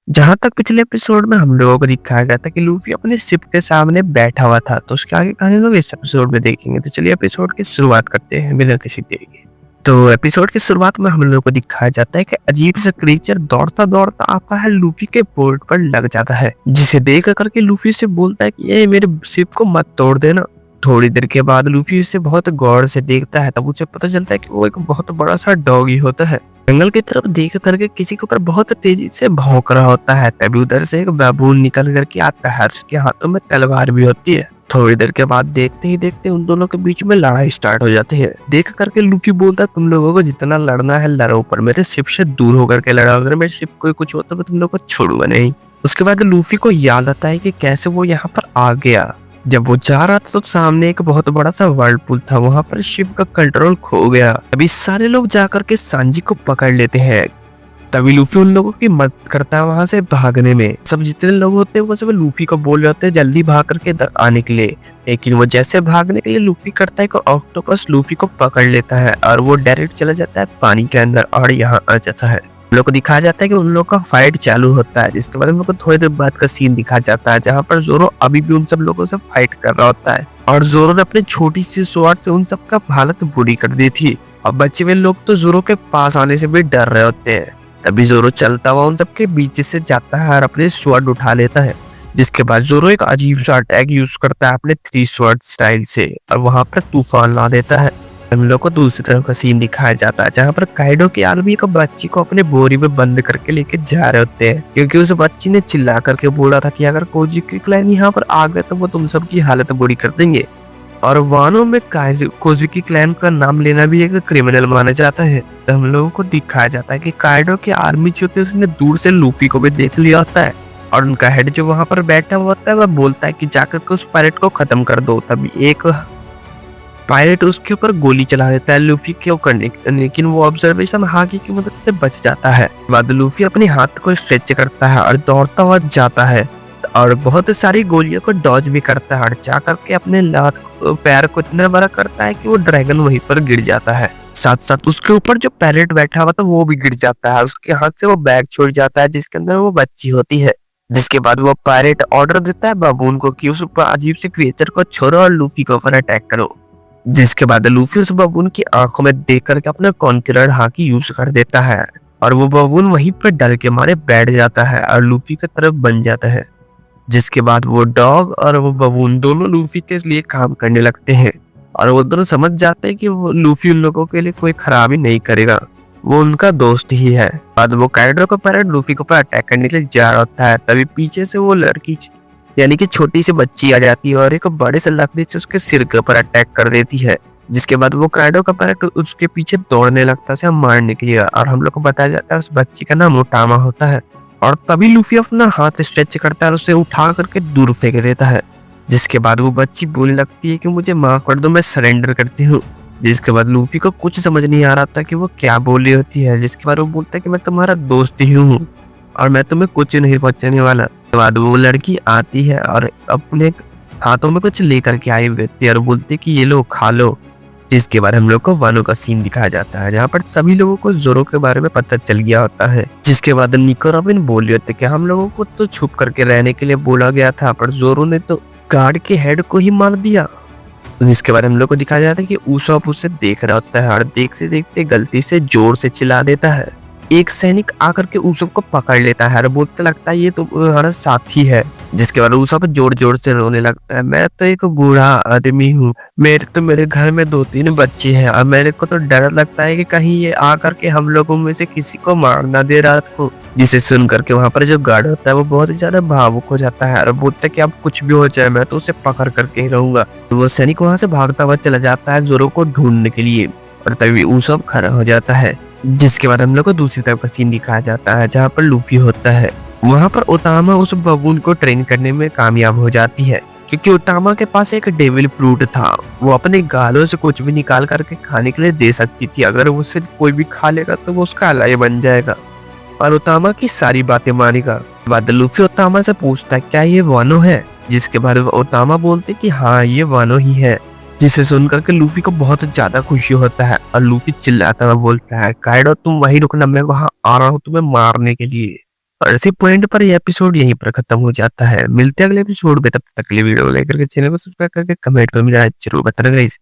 जहाँ तक पिछले एपिसोड में हम लोगों को दिखाया गया था कि लूफी अपने शिप के सामने बैठा हुआ था, तो उसके आगे कहानी लोग इस एपिसोड में देखेंगे। तो चलिए एपिसोड की शुरुआत करते हैं बिना किसी देरी के। तो एपिसोड की शुरुआत में हम लोगों को दिखाया जाता है कि अजीब सा क्रीचर दौड़ता दौड़ता आता है, लूफी के बोर्ड पर लग जाता है, जिसे देख करके लूफी से बोलता है कि ये मेरे शिप को मत तोड़ देना। थोड़ी देर के बाद लूफी इसे बहुत गौर से देखता है, तब उसे पता चलता है कि वो एक बहुत बड़ा सा डॉगी होता है। जंगल की तरफ देख करके किसी के ऊपर बहुत तेजी से भौंक रहा होता है। तभी उधर से एक बाबून निकल करके आता है, उसके हाथों में तलवार भी होती है। थोड़ी देर के बाद देखते ही देखते उन दोनों के बीच में लड़ाई स्टार्ट हो जाती है। देख करके लूफी बोलता है, तुम लोगों को जितना लड़ना है लड़ो, पर मेरे शिप से दूर होकर के लड़ो। अगर मेरे शिप को कुछ होता तो मैं तुम लोगों को छोड़ूंगा नहीं। उसके बाद लूफी को याद आता है कि कैसे वो यहाँ पर आ गया। जब वो जा रहा था तो सामने एक बहुत बड़ा सा वर्लपुल था, वहां पर शिप का कंट्रोल खो गया। अभी सारे लोग जाकर के सांजी को पकड़ लेते हैं। तभी लूफी उन लोगों की मदद करता है वहां से भागने में। सब जितने लोग होते हैं वो सब लूफी को बोल रहे होते हैं जल्दी भाग करके इधर आने के लिए, लेकिन वो जैसे भागने के लिए लूफी करता है कि ऑक्टोपस लूफी को पकड़ लेता है और वो डायरेक्ट चला जाता है पानी के अंदर और यहाँ आ जाता है। हम लोग को दिखाया जाता है कि उन लोग का फाइट चालू होता है, जिसके बाद हम लोग को थोड़ी देर बाद का सीन दिखाया जाता है जहाँ पर जोरो अभी भी उन सब लोगों से फाइट कर रहा होता है और जोरो ने अपनी छोटी सी स्वॉर्ड से उन सब का हालत बुरी कर दी थी। अब बचे हुए लोग तो जोरो के पास आने से भी डर रहे होते हैं। तभी जोरो चलता हुआ उन सबके बीच से जाता है और अपने स्वॉर्ड उठा लेता है, जिसके बाद जोरो एक अजीब सा अटैक यूज करता है अपने 3 स्वॉर्ड स्टाइल से और वहां पर तूफान ला देता है। हम लोग को दूसरी तरफ का सीन दिखाया जाता है जहाँ पर काइडो के आदमी को बच्ची को अपने बोरी में बंद करके लेके जा रहे होते हैं, क्योंकि उस बच्ची ने चिल्ला करके बोला था कि अगर कोजुकी क्लैन यहाँ पर आ गए तो वो तुम सबकी हालत बुरी कर देंगे। और वानो में कोजुकी क्लैन का नाम लेना भी एक क्रिमिनल माना जाता है। तो हम लोगों को दिखाया जाता है कि काइडो की आर्मी जो होती है उसने दूर से लूफी को भी देख लिया होता है और उनका हेड जो वहां पर बैठा हुआ होता है वह बोलता है कि जाकर के उस पायरेट को खत्म कर दो। तभी एक पायरेट उसके ऊपर गोली चला देता है लूफी के करने, लेकिन वो ऑब्जर्वेशन हाकी की मदद से बच जाता है। बाद लूफी अपने हाथ को स्ट्रेच करता है और दौड़ता हुआ जाता है और बहुत सारी गोलियों को डॉज भी करता है और जा करके अपने पैर को इतना बड़ा करता है कि वो ड्रैगन वहीं पर गिर जाता है। साथ साथ उसके ऊपर जो पैरेट बैठा हुआ था वो भी गिर जाता है। उसके हाथ से वो बैग छूट जाता है जिसके अंदर वो बच्ची होती है। जिसके बाद वो पायरेट ऑर्डर देता है बाबून को कि उस अजीब से क्रिएचर को छोड़ो और लूफी के ऊपर अटैक करो। जिसके बाद लूफी उस बबून की आंखों में देख करके अपना कॉन्करर हाकी यूज कर देता है और वो बबून वहीं पर डर के मारे बैठ जाता है और लूफी की तरफ बन जाता है। जिसके बाद वो डॉग और वो बबून दोनों लूफी के लिए काम करने लगते हैं और वो दोनों समझ जाते हैं कि वो लूफी उन लोगों के लिए कोई खराबी नहीं करेगा, वो उनका दोस्त ही है। बाद वो काइडो का पैरेट लूफी के ऊपर अटैक करने के लिए जा रहा होता है। तभी पीछे से वो लड़की यानी कि छोटी सी बच्ची आ जाती है और एक बड़े से लकड़ी से उसके सिर के ऊपर अटैक कर देती है। जिसके बाद वो काइडो का पैरेट उसके पीछे दौड़ने लगता है उसे मारने के लिए और हम लोग को बताया जाता है उस बच्ची का नाम ओटामा होता है। और तभी लूफी अपना हाथ स्ट्रेच करता है और उसे उठा करके दूर फेंक देता है। जिसके बाद वो बच्ची बोलने लगती है कि मुझे माफ कर दो, मैं सरेंडर करती हूँ। जिसके बाद लूफी को कुछ समझ नहीं आ रहा था कि वो क्या बोल रही होती है। जिसके बाद वो बोलता है कि मैं तुम्हारा दोस्त ही हूँ और मैं तुम्हें कुछ नहीं पहुंचाने वाला। उसके बाद वो लड़की आती है और अपने हाथों में कुछ लेकर के आई होती है और बोलती है कि ये लो खा लो। जिसके बाद हम लोग को वानो का सीन दिखाया जाता है जहाँ पर सभी लोगों को जोरो के बारे में पता चल गया होता है। जिसके बाद निको रॉबिन बोल रहे होते कि हम लोगों को तो छुप करके रहने के लिए बोला गया था, पर जोरो ने तो गार्ड के हेड को ही मार दिया। जिसके बाद हम लोग को दिखाया जाता है कि उसॉप उसे देख रहा होता है और देखते देखते गलती से जोर से चिल्ला देता है। एक सैनिक आकर के उसॉप को पकड़ लेता है और बोलते लगता है ये तो हमारा साथी है। जिसके बाद उसॉप जोर जोर से रोने लगता है, मैं तो एक बूढ़ा आदमी हूँ, मेरे घर में 2-3 बच्चे हैं और मेरे को तो डर लगता है कि कहीं ये आकर के हम लोगों में से किसी को मार ना दे रात को। जिसे सुन करके वहां पर जो गार्ड होता है वो बहुत ज्यादा भावुक हो जाता है और बोलता है कि अब कुछ भी हो जाए मैं तो उसे पकड़ करके ही रहूंगा। वो सैनिक वहां से भागता हुआ चला जाता है जोरो को ढूंढने के लिए और तभी उसॉप खड़ा हो जाता है। जिसके बाद हम लोग को दूसरी तरफ का सीन दिखाया जाता है जहाँ पर लूफी होता है। वहाँ पर ओटामा उस बबून को ट्रेन करने में कामयाब हो जाती है, क्योंकि ओटामा के पास एक डेविल फ्रूट था। वो अपने गालों से कुछ भी निकाल करके खाने के लिए दे सकती थी, अगर उससे कोई भी खा लेगा तो वो उसका अलाई बन जाएगा और ओटामा की सारी बातें मानेगा। बाद लूफी ओटामा से पूछता है क्या ये वानो है। जिसके बाद ओटामा बोलते कि हाँ ये वानो ही है। जिसे सुनकर के लूफी को बहुत ज्यादा खुशी होता है और लूफी चिल्लाता हुआ बोलता है काइडो तुम वहीं रुकना, मैं वहां आ रहा हूँ तुम्हें मारने के लिए। और इसी पॉइंट पर ये एपिसोड यहीं पर खत्म हो जाता है। मिलते हैं अगले एपिसोड में, तब तक के लिए वीडियो को लाइक करके चैनल को सब्सक्राइब करके कमेंट में मेरा जरूर बताना गाइस।